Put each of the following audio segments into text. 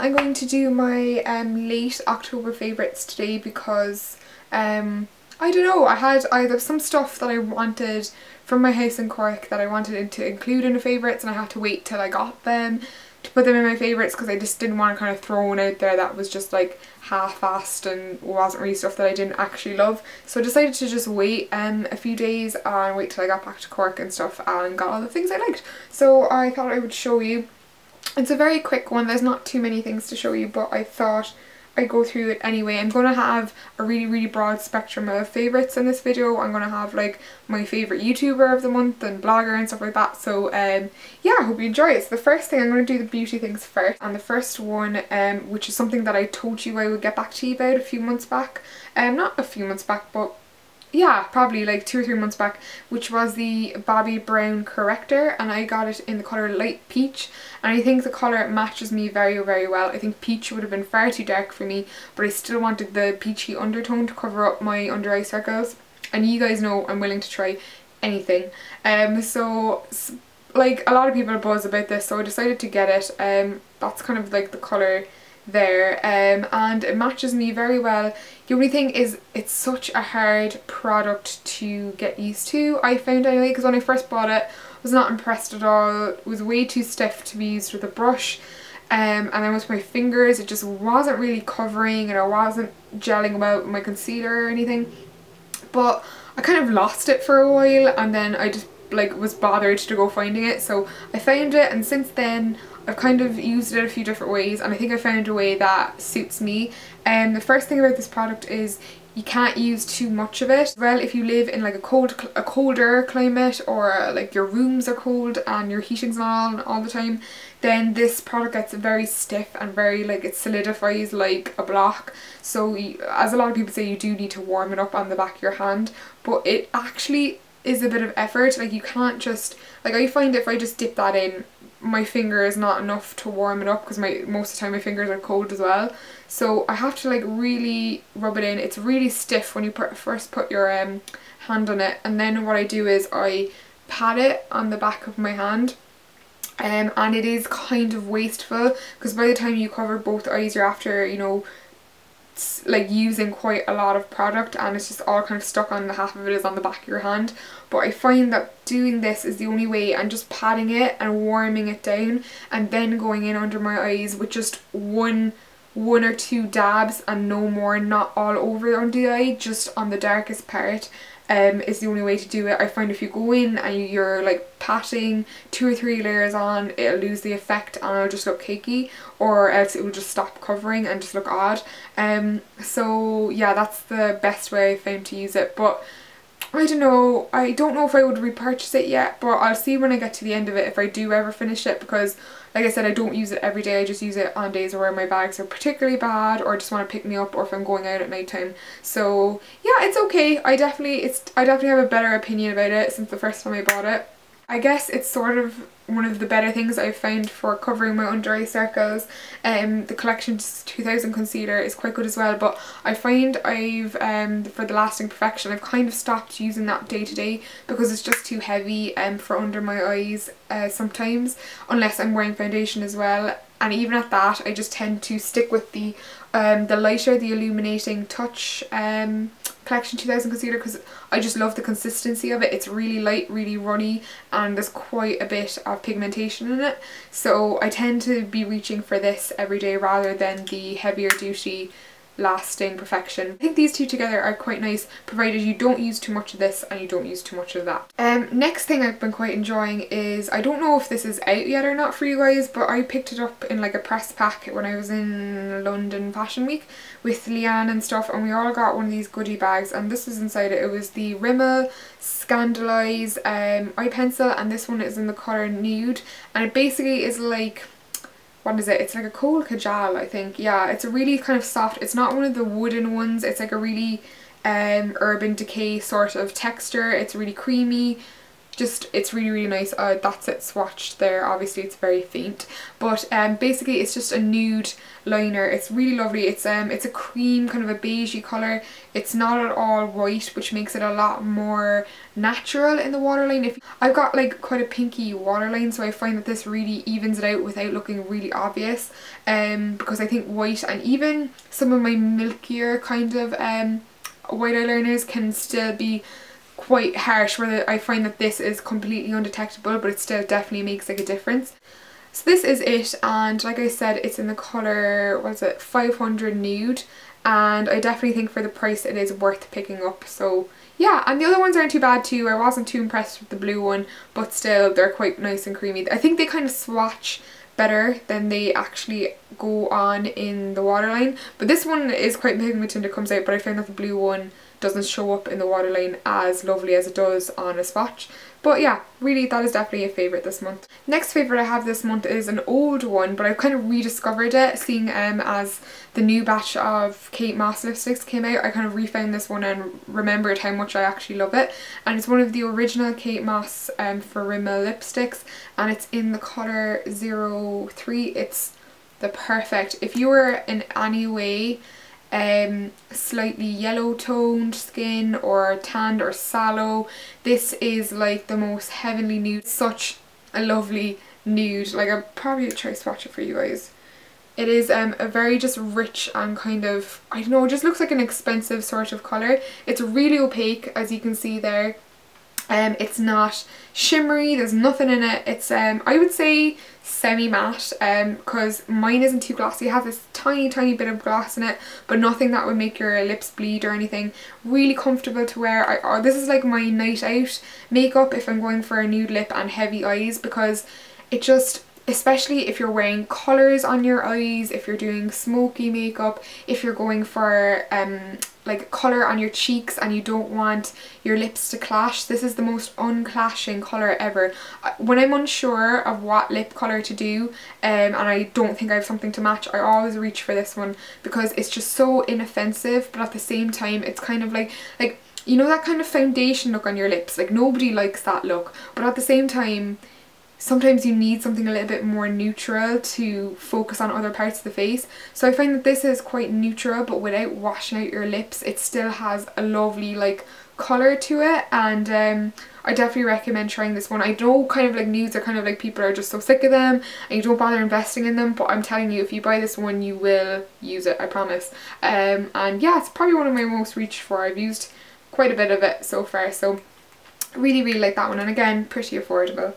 I'm going to do my late October favourites today because I don't know, I had some stuff that I wanted from my house in Cork that I wanted to include in the favourites, and I had to wait till I got them to put them in my favourites because I just didn't want to kind of throw one out there that was just like half-assed and wasn't really stuff that I didn't actually love. So I decided to just wait a few days and wait till I got back to Cork and stuff and got all the things I liked. So I thought I would show you. It's a very quick one, there's not too many things to show you, but I thought I'd go through it anyway. I'm going to have a really broad spectrum of favourites in this video. I'm going to have like my favourite YouTuber of the month and blogger and stuff like that. So yeah, I hope you enjoy it. So the first thing, I'm going to do the beauty things first. And the first one, which is something that I told you I would get back to you about a few months back. Not a few months back, but yeah, probably like 2 or 3 months back, which was the Bobbi Brown corrector, and I got it in the colour light peach, and I think the colour matches me very well. I think peach would have been far too dark for me, but I still wanted the peachy undertone to cover up my under eye circles, and you guys know I'm willing to try anything. So like a lot of people buzz about this, so I decided to get it. That's kind of like the colour there, and it matches me very well. The only thing is it's such a hard product to get used to, I found anyway, because when I first bought it I was not impressed at all. It was way too stiff to be used with a brush, and then with my fingers it just wasn't really covering and it wasn't gelling well with my concealer or anything. But I kind of lost it for a while, and then I just like was bothered to go finding it, so I found it, and since then I've kind of used it a few different ways, and I think I found a way that suits me. And the first thing about this product is you can't use too much of it. Well, if you live in like a colder climate, or like your rooms are cold and your heating's not on all the time, then this product gets very stiff and very like it solidifies like a block. So as a lot of people say, you do need to warm it up on the back of your hand, but it actually is a bit of effort. Like you can't just, like I find if I just dip that in, my finger is not enough to warm it up because most of the time my fingers are cold as well. So I have to like really rub it in. It's really stiff when you first put your hand on it, and then what I do is I pat it on the back of my hand. And it is kind of wasteful because by the time you cover both eyes you're after, you know, like using quite a lot of product, and it's just all kind of stuck on, the half of it is on the back of your hand. But I find that doing this is the only way, and just patting it and warming it down and then going in under my eyes with just one or two dabs and no more, not all over under the eye, just on the darkest part, is the only way to do it. I find if you go in and you're like patting 2 or 3 layers on, it'll lose the effect and it'll just look cakey, or else it will just stop covering and just look odd. So yeah, that's the best way I found to use it. But I don't know if I would repurchase it yet, but I'll see when I get to the end of it if I do ever finish it, because like I said, I don't use it every day. I just use it on days where my bags are particularly bad or just want to pick me up, or if I'm going out at night time. So yeah, it's okay. I definitely have a better opinion about it since the first time I bought it. I guess it's sort of one of the better things I've found for covering my under eye circles. The Collection 2000 concealer is quite good as well, but I find I've for the Lasting Perfection I've kind of stopped using that day to day because it's just too heavy for under my eyes sometimes, unless I'm wearing foundation as well. And even at that, I just tend to stick with the lighter, the Illuminating Touch Collection 2000 concealer, because I just love the consistency of it. It's really light, really runny, and there's quite a bit of pigmentation in it. So I tend to be reaching for this every day rather than the heavier duty Lasting Perfection. I think these two together are quite nice, provided you don't use too much of this and you don't use too much of that. Next thing I've been quite enjoying is, I don't know if this is out yet or not for you guys, but I picked it up in like a press pack when I was in London Fashion Week with Leanne and stuff, and we all got one of these goodie bags, and this was inside it. It was the Rimmel Scandalise eye pencil, and this one is in the colour Nude, and it basically is like, what is it? It's like a coal kajal, I think. Yeah, it's a really kind of soft, it's not one of the wooden ones, it's like a really Urban Decay sort of texture. It's really creamy, just, it's really nice. That's it swatched there. Obviously it's very faint, but basically it's just a nude liner. It's really lovely. It's a cream, kind of a beigey colour. It's not at all white, which makes it a lot more natural in the waterline. If I've got like quite a pinky waterline, so I find that this really evens it out without looking really obvious, because I think white and even some of my milkier kind of white eyeliners can still be quite harsh, where I find that this is completely undetectable, but it still definitely makes like a difference. So this is it, and like I said, it's in the colour, what is it, 500 nude, and I definitely think for the price it is worth picking up. So yeah, and the other ones aren't too bad too. I wasn't too impressed with the blue one, but still they're quite nice and creamy. I think they kind of swatch better than they actually go on in the waterline, but this one is quite pigmented when it comes out, but I found that the blue one doesn't show up in the waterline as lovely as it does on a swatch. But yeah, really that is definitely a favourite this month. Next favourite I have this month is an old one, but I've kind of rediscovered it, seeing as the new batch of Kate Moss lipsticks came out. I kind of refound this one and remembered how much I actually love it, and it's one of the original Kate Moss for Rimmel lipsticks, and it's in the colour 03. It's the perfect, if you were in any way slightly yellow toned skin or tanned or sallow, this is like the most heavenly nude. Such a lovely nude. Like, I'll probably try to swatch it for you guys. It is a very just rich and kind of, I don't know, it just looks like an expensive sort of colour. It's really opaque, as you can see there. It's not shimmery, there's nothing in it. It's I would say semi-matte, because mine isn't too glossy. It has this tiny bit of gloss in it, but nothing that would make your lips bleed or anything. Really comfortable to wear. This is like my night out makeup if I'm going for a nude lip and heavy eyes, because it just, especially if you're wearing colours on your eyes, if you're doing smoky makeup, if you're going for like colour on your cheeks and you don't want your lips to clash, this is the most unclashing colour ever. When I'm unsure of what lip colour to do and I don't think I have something to match, I always reach for this one, because it's just so inoffensive, but at the same time it's kind of like you know that kind of foundation look on your lips, like nobody likes that look, but at the same time sometimes you need something a little bit more neutral to focus on other parts of the face. So I find that this is quite neutral, but without washing out your lips, it still has a lovely like colour to it, and I definitely recommend trying this one. I know kind of like nudes are kind of like people are just so sick of them and you don't bother investing in them, but I'm telling you, if you buy this one you will use it, I promise. And yeah, it's probably one of my most reached for. I've used quite a bit of it so far, so really like that one, and again, pretty affordable.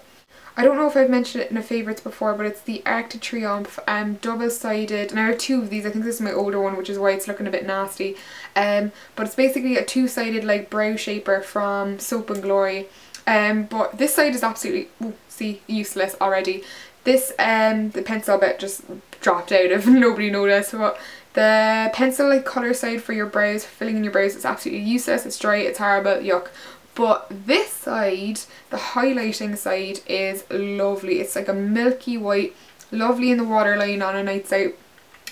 I don't know if I've mentioned it in a favourites before, but it's the Arc de Triomphe double-sided, and I have two of these. I think this is my older one, which is why it's looking a bit nasty. But it's basically a two-sided like brow shaper from Soap and Glory. But this side is absolutely, see, useless already. This, the pencil bit just dropped out if nobody noticed, but the pencil like colour side for your brows, filling in your brows, is absolutely useless. It's dry, it's horrible, yuck. But this side, the highlighting side, is lovely. It's like a milky white, lovely in the waterline on a night out.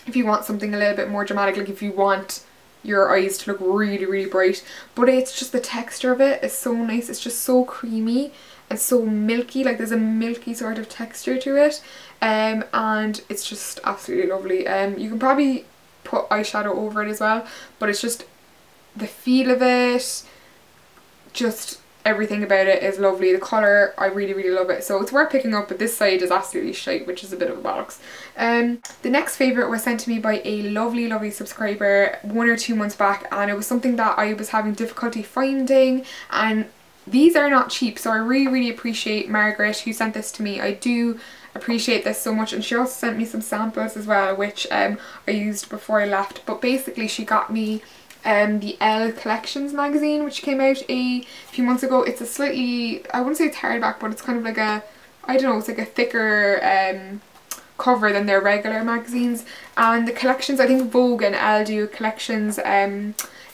If you want something a little bit more dramatic, like if you want your eyes to look really bright. But it's just the texture of it is so nice. It's just so creamy and so milky. Like there's a milky sort of texture to it. And it's just absolutely lovely. You can probably put eyeshadow over it as well, but it's just the feel of it, just everything about it is lovely. The colour, I really love it, so it's worth picking up, but this side is absolutely shite, which is a bit of a bollocks. The next favourite was sent to me by a lovely subscriber 1 or 2 months back, and it was something that I was having difficulty finding, and these are not cheap, so I really appreciate Margaret who sent this to me. I do appreciate this so much, and she also sent me some samples as well, which I used before I left. But basically she got me the Elle Collections magazine, which came out a few months ago. It's a slightly, I wouldn't say it's hardback, but it's kind of like a, I don't know, it's like a thicker cover than their regular magazines. And the collections, I think Vogue and Elle do collections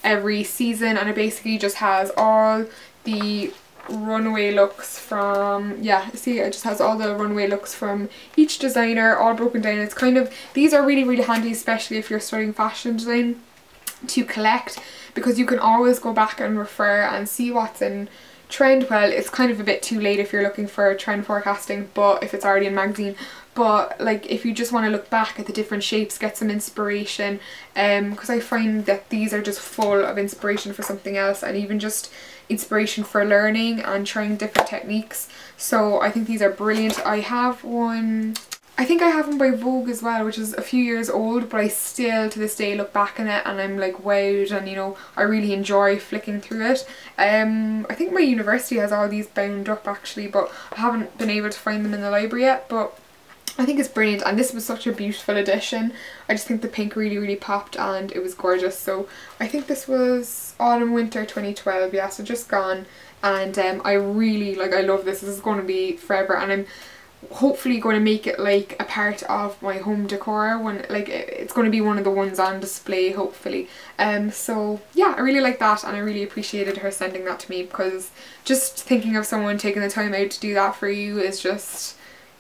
every season, and it basically just has all the runway looks from, yeah, see, it just has all the runway looks from each designer all broken down. It's kind of, these are really handy, especially if you're studying fashion design, to collect, because you can always go back and refer and see what's in trend, well, it's kind of a bit too late if you're looking for trend forecasting, but if it's already in a magazine. But like if you just want to look back at the different shapes, get some inspiration, because I find that these are just full of inspiration for something else, and even just inspiration for learning and trying different techniques. So I think these are brilliant. I have one, I think I have one by Vogue as well, which is a few years old, but I still to this day look back on it and I'm like wowed, and you know, I really enjoy flicking through it. I think my university has all these bound up actually, but I haven't been able to find them in the library yet, but I think it's brilliant, and this was such a beautiful edition. I just think the pink really popped and it was gorgeous. So I think this was autumn winter 2012, yeah, so just gone, and I really like, I love this. This is going to be forever, and I'm hopefully going to make it like a part of my home decor when like it's going to be one of the ones on display hopefully. So yeah, I really like that, and I really appreciated her sending that to me, because just thinking of someone taking the time out to do that for you is just,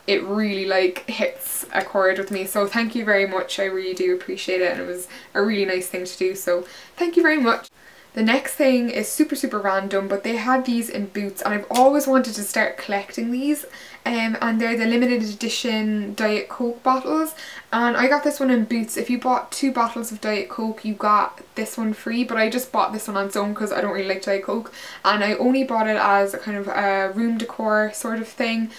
it really like hits a chord with me. So thank you very much, I really do appreciate it, and it was a really nice thing to do, so thank you very much. The next thing is super random, but they had these in Boots and I've always wanted to start collecting these, and they're the limited edition Diet Coke bottles, and I got this one in Boots. If you bought 2 bottles of Diet Coke you got this one free, but I just bought this one on its own because I don't really like Diet Coke, and I only bought it as a kind of a room decor sort of thing.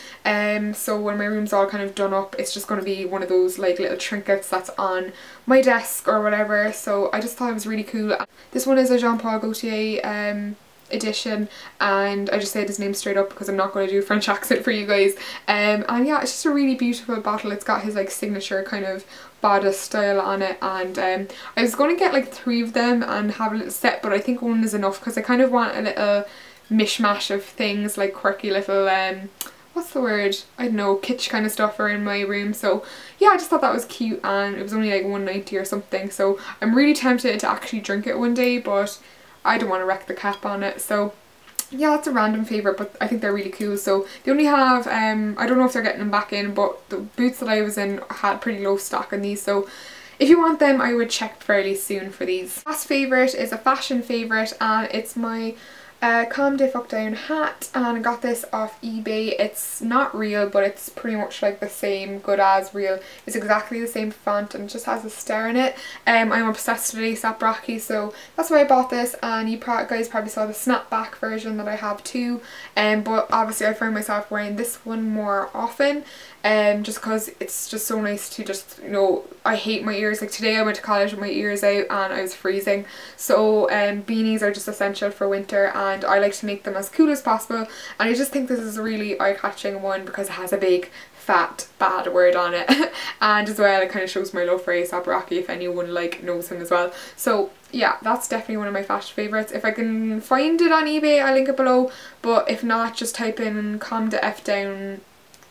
So when my room's all kind of done up, it's just going to be one of those like little trinkets that's on my desk or whatever, so I just thought it was really cool. This one is a Jean-Paul Gaultier edition, and I just said his name straight up because I'm not going to do a French accent for you guys. And yeah, it's just a really beautiful bottle. It's got his like signature kind of bodice style on it, and I was going to get like 3 of them and have a little set, but I think one is enough because I kind of want a little mishmash of things, like quirky little what's the word, I don't know, kitsch kind of stuff are in my room. So yeah, I just thought that was cute, and it was only like $1.90 or something, so I'm really tempted to actually drink it one day, but I don't want to wreck the cap on it. So yeah, that's a random favourite, but I think they're really cool. So they only have, I don't know if they're getting them back in, but the Boots that I was in had pretty low stock on these, so if you want them I would check fairly soon for these. Last favourite is a fashion favourite, and it's my Comme des Fuck Down hat, and I got this off eBay. It's not real, but it's pretty much like the same, good as real. It's exactly the same font and it just has a star in it. I'm obsessed with A$AP Rocky, so that's why I bought this, and you guys probably saw the snapback version that I have too, but obviously I find myself wearing this one more often, just because it's just so nice to just, you know, I hate my ears. Like today I went to college with my ears out and I was freezing, so beanies are just essential for winter, and I like to make them as cool as possible, and I just think this is a really eye-catching one because it has a big fat bad word on it and as well it kind of shows my love for A$AP Rocky if anyone like knows him as well. So yeah, that's definitely one of my fashion favourites. If I can find it on eBay I'll link it below, but if not, just type in Comme des F Down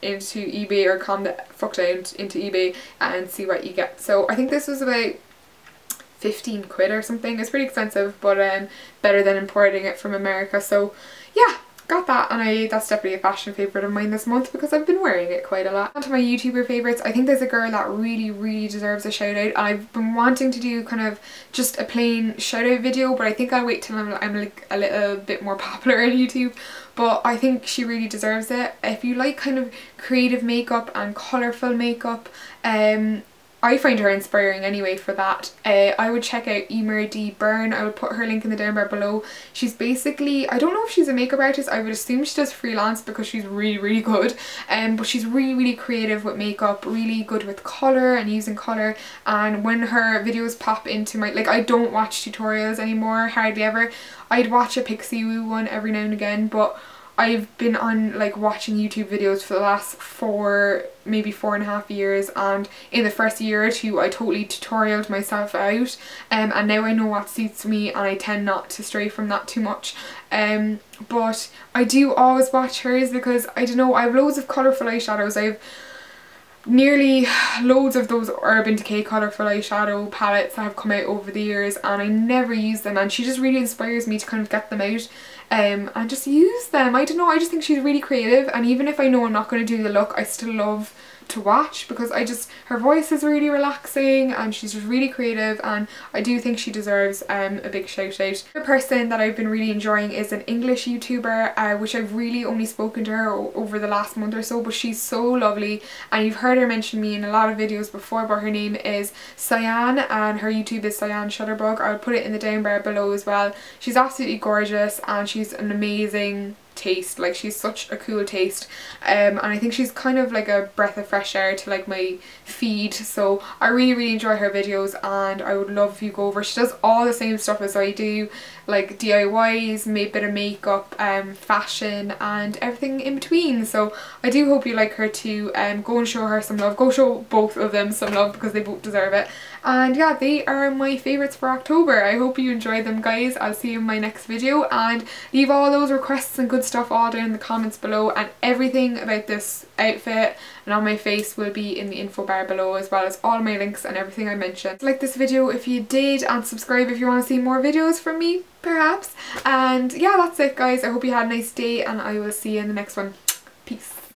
into eBay or Comme des Fuck Down into eBay and see what you get. So I think this was about 15 quid or something. It's pretty expensive, but better than importing it from America. So yeah, got that, and that's definitely a fashion favourite of mine this month because I've been wearing it quite a lot. On to my YouTuber favourites. I think there's a girl that really deserves a shout out, and I've been wanting to do kind of just a plain shout out video, but I think I'll wait till I'm like a little bit more popular on YouTube. But I think she really deserves it. If you like kind of creative makeup and colourful makeup, I find her inspiring anyway for that. I would check out Emer D Byrne. I would put her link in the down bar below. She's basically, I don't know if she's a makeup artist, I would assume she does freelance because she's really good, but she's really creative with makeup, really good with colour and using colour, and when her videos pop into my, like I don't watch tutorials anymore, hardly ever. I'd watch a Pixie Woo one every now and again, but I've been on like watching YouTube videos for the last maybe 4.5 years, and in the first year or two I totally tutorialed myself out, and now I know what suits me and I tend not to stray from that too much. But I do always watch hers because I don't know, I have loads of colourful eyeshadows. I have nearly loads of those Urban Decay colourful eyeshadow palettes that have come out over the years, and I never use them, and she just really inspires me to kind of get them out and just use them. I don't know, I just think she's really creative, and even if I know I'm not going to do the look, I still love to watch, because her voice is really relaxing and she's just really creative, and I do think she deserves a big shout out. The person that I've been really enjoying is an English YouTuber, which I've really only spoken to her over the last month or so, but she's so lovely and you've heard her mention me in a lot of videos before, but her name is Cyan and her YouTube is Cyan Shutterbug. I'll put it in the down bar below as well. She's absolutely gorgeous and she's an amazing taste, like she's such a cool taste, and I think she's kind of like a breath of fresh air to like my feed, so I really enjoy her videos and I would love if you go over. She does all the same stuff as I do, like DIYs, a bit of makeup, fashion and everything in between, so I do hope you like her too. Go and show her some love, go show both of them some love because they both deserve it. And yeah, they are my favourites for October. I hope you enjoyed them, guys. I'll see you in my next video, and leave all those requests and good stuff all down in the comments below, and everything about this outfit and on my face will be in the info bar below, as well as all my links and everything I mentioned. Like this video if you did, and subscribe if you want to see more videos from me, perhaps. And yeah, that's it, guys. I hope you had a nice day and I will see you in the next one. Peace.